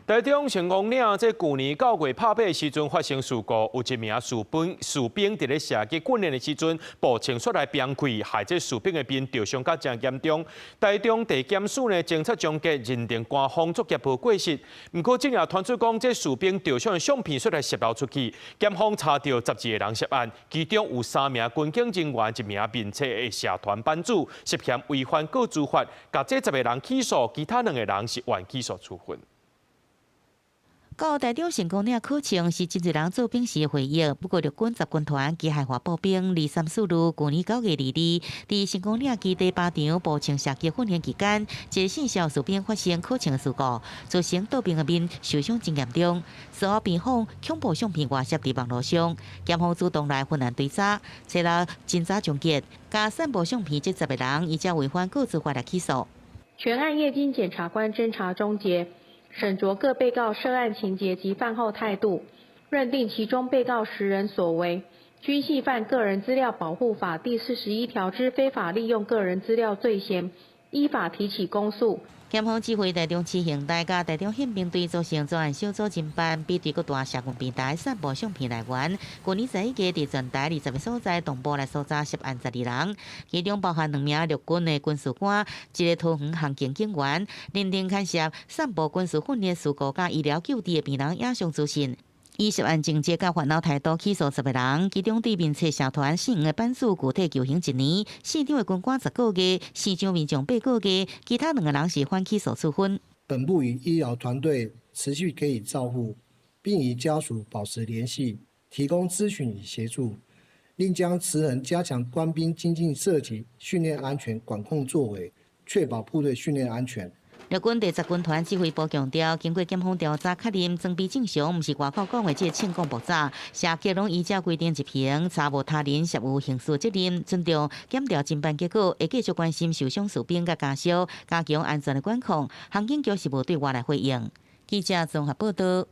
台中成功岭在去年9月拍板时阵发生事故，有一名士兵伫咧射击训练的时阵，步枪出来崩溃，害这士兵的面受伤甲真严重。台中地检署呢侦测终结，认定官方作业无过失。不过，今日传出讲这士兵受伤的相片出来泄露出去，检方查到12个人涉案，其中有3名军警人员、1名面册的社团班主，涉嫌违反个资法，甲这10个人起诉，其他2个人是原起诉处分。到台中成功岭考场是真侪人做兵时的回忆。不过，陆军10军团机械化步兵234旅去年9月2日，伫成功岭基地靶场步枪射击训练期间，一个姓肖士兵发生考场事故，造成倒兵的面受伤真严重。事后辩方恐怖相片外泄伫网络上，检方主动来分案追查，找到侦查终结，加散布相片这10个人，以及违反个资法来起诉。全案业经检察官侦查终结。审酌各被告涉案情节及犯后态度，认定其中被告10人所为均系犯个人资料保护法第41条之非法利用个人资料罪嫌，依法提起公诉。检方指挥台中市刑大甲台中宪兵队组成专案小组侦办，比对各大社群平台散布相片来源。去年11月伫全台20个所在同步来搜查涉案12人，其中包含2名陆军的军事官、1个桃园航警警员，认定牵涉散布军事训练事故甲医疗救治的病人影像资讯。以涉案情节甲烦恼态度起诉10个人，其中对面册社团4名的班主具体求刑1年，现场的军官10个月，现场民众8个月，其他2个人是反起诉处分。本部与医疗团队持续给予照护，并与家属保持联系，提供咨询与协助，另将持人加强官兵精进射击、训练安全管控作为，确保部队训练安全。陆军第10军团指挥部强调，经过检方调查确认，装备正常，毋是外口讲的这庆功爆炸，射击拢依照规定执行，查无他人涉有刑事责任，尊重检调侦办结果，会继续关心受伤士兵甲家属，加强安全的管控。航警局是无对外来回应。记者综合报道。